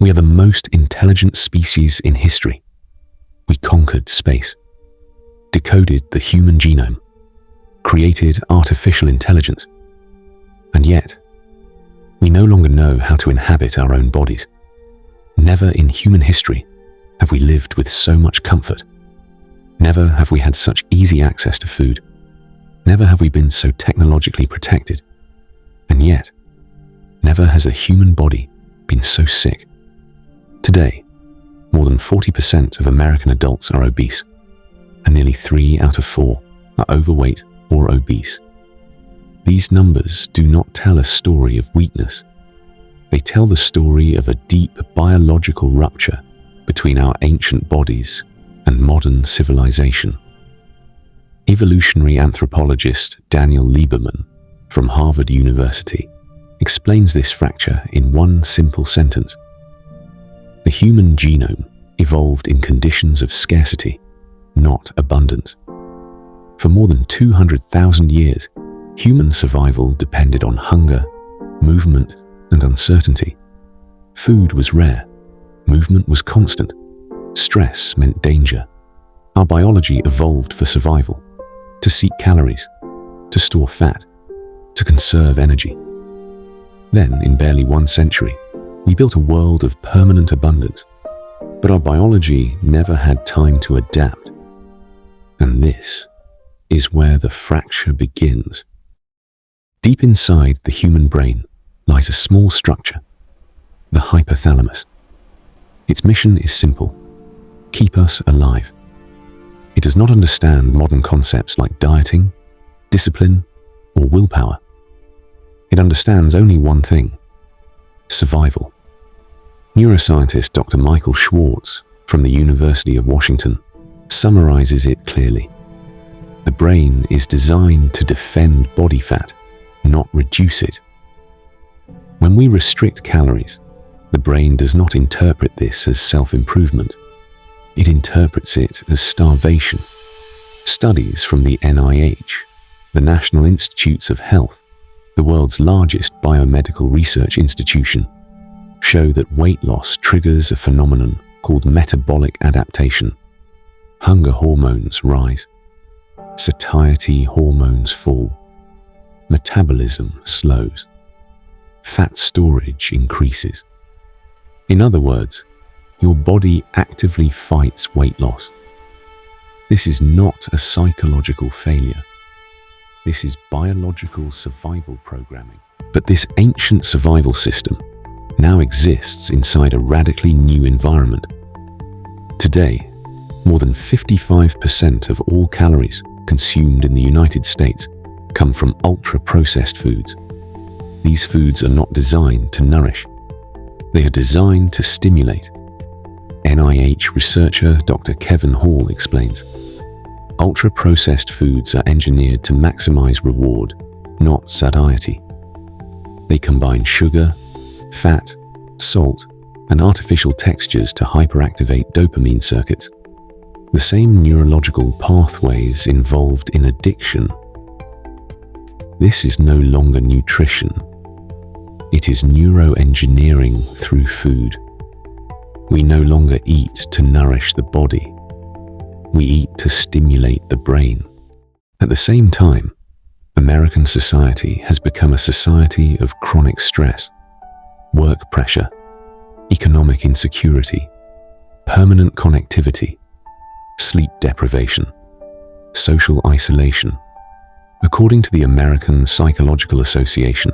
We are the most intelligent species in history. We conquered space, decoded the human genome, created artificial intelligence, and yet, we no longer know how to inhabit our own bodies. Never in human history have we lived with so much comfort. Never have we had such easy access to food. Never have we been so technologically protected. And yet, never has the human body been so sick. Today, more than 40% of American adults are obese, and nearly 3 out of 4 are overweight or obese. These numbers do not tell a story of weakness. They tell the story of a deep biological rupture between our ancient bodies and modern civilization. Evolutionary anthropologist Daniel Lieberman from Harvard University explains this fracture in one simple sentence. The human genome evolved in conditions of scarcity, not abundance. For more than 200,000 years, human survival depended on hunger, movement, and uncertainty. Food was rare, movement was constant, stress meant danger. Our biology evolved for survival, to seek calories, to store fat, to conserve energy. Then, in barely 1 century, we built a world of permanent abundance, but our biology never had time to adapt. And this is where the fracture begins. Deep inside the human brain lies a small structure, the hypothalamus. Its mission is simple: keep us alive. It does not understand modern concepts like dieting, discipline, or willpower. It understands only one thing: survival. Neuroscientist Dr. Michael Schwartz from the University of Washington summarizes it clearly. The brain is designed to defend body fat, not reduce it. When we restrict calories, the brain does not interpret this as self-improvement. It interprets it as starvation. Studies from the NIH, the National Institutes of Health, the world's largest biomedical research institution, show that weight loss triggers a phenomenon called metabolic adaptation. Hunger hormones rise. Satiety hormones fall. Metabolism slows. Fat storage increases. In other words, your body actively fights weight loss. This is not a psychological failure. This is biological survival programming. But this ancient survival system now exists inside a radically new environment. Today, more than 55% of all calories consumed in the United States come from ultra-processed foods. These foods are not designed to nourish. They are designed to stimulate. NIH researcher Dr. Kevin Hall explains, ultra-processed foods are engineered to maximize reward, not satiety. They combine sugar, fat, salt, and artificial textures to hyperactivate dopamine circuits, the same neurological pathways involved in addiction. This is no longer nutrition. It is neuroengineering through food. We no longer eat to nourish the body. We eat to stimulate the brain. At the same time, American society has become a society of chronic stress, work pressure, economic insecurity, permanent connectivity, sleep deprivation, social isolation. According to the American Psychological Association,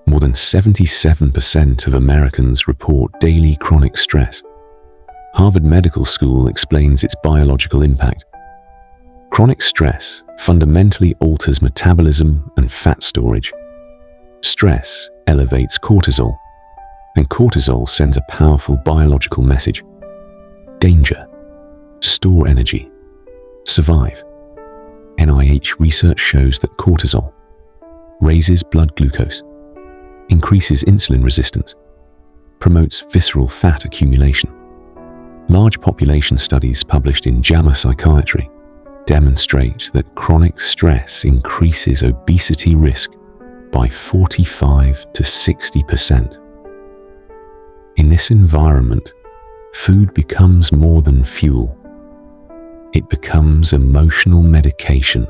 more than 77% of Americans report daily chronic stress. Harvard Medical School explains its biological impact. Chronic stress fundamentally alters metabolism and fat storage. Stress elevates cortisol, and cortisol sends a powerful biological message: danger, store energy, survive. NIH research shows that cortisol raises blood glucose, increases insulin resistance, promotes visceral fat accumulation. Large population studies published in JAMA Psychiatry demonstrate that chronic stress increases obesity risk by 45 to 60%. In this environment, food becomes more than fuel. It becomes emotional medication.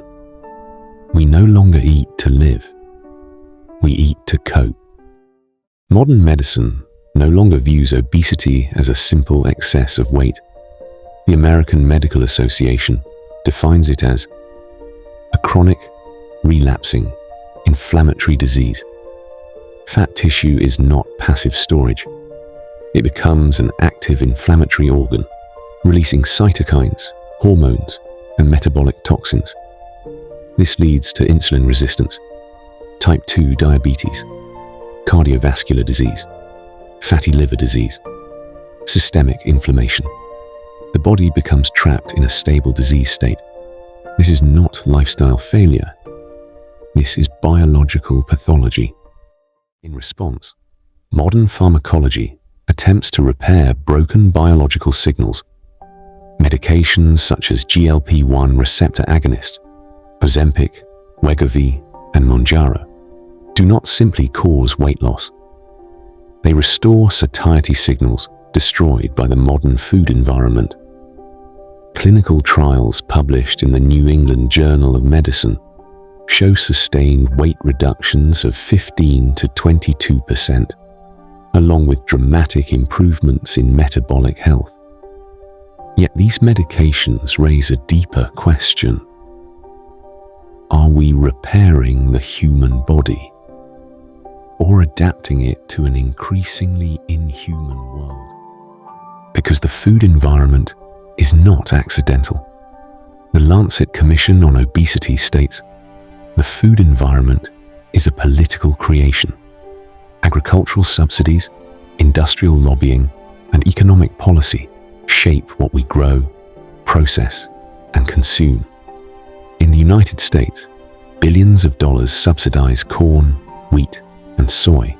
We no longer eat to live. We eat to cope. Modern medicine no longer views obesity as a simple excess of weight. The American Medical Association defines it as a chronic, relapsing, inflammatory disease. Fat tissue is not passive storage. It becomes an active inflammatory organ, releasing cytokines, hormones, and metabolic toxins. This leads to insulin resistance, type 2 diabetes, cardiovascular disease, fatty liver disease, systemic inflammation. The body becomes trapped in a stable disease state. This is not lifestyle failure. This is biological pathology. In response, modern pharmacology attempts to repair broken biological signals. Medications such as GLP-1 receptor agonists, Ozempic, Wegovy, and Mounjaro do not simply cause weight loss. They restore satiety signals destroyed by the modern food environment. Clinical trials published in the New England Journal of Medicine show sustained weight reductions of 15 to 22%, along with dramatic improvements in metabolic health. Yet these medications raise a deeper question. Are we repairing the human body, or adapting it to an increasingly inhuman world? Because the food environment is not accidental. The Lancet Commission on Obesity states, the food environment is a political creation. Agricultural subsidies, industrial lobbying, and economic policy shape what we grow, process, and consume. In the United States, billions of dollars subsidize corn, wheat, and soy,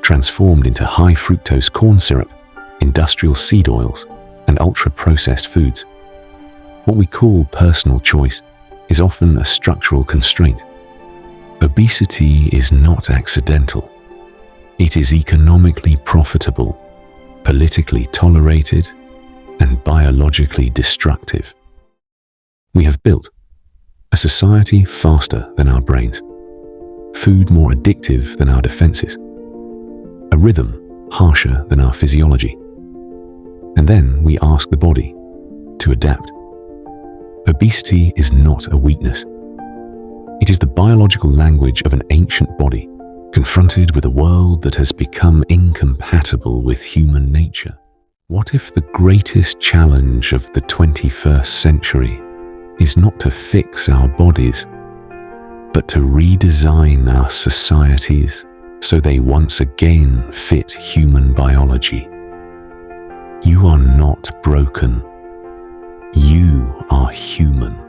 transformed into high fructose corn syrup, industrial seed oils, and ultra-processed foods. What we call personal choice is often a structural constraint. Obesity is not accidental. It is economically profitable, politically tolerated, and biologically destructive. We have built a society faster than our brains, food more addictive than our defenses, a rhythm harsher than our physiology. And then we ask the body to adapt. Obesity is not a weakness. It is the biological language of an ancient body confronted with a world that has become incompatible with human nature. What if the greatest challenge of the 21st century is not to fix our bodies, but to redesign our societies so they once again fit human biology? You are not broken. You are human.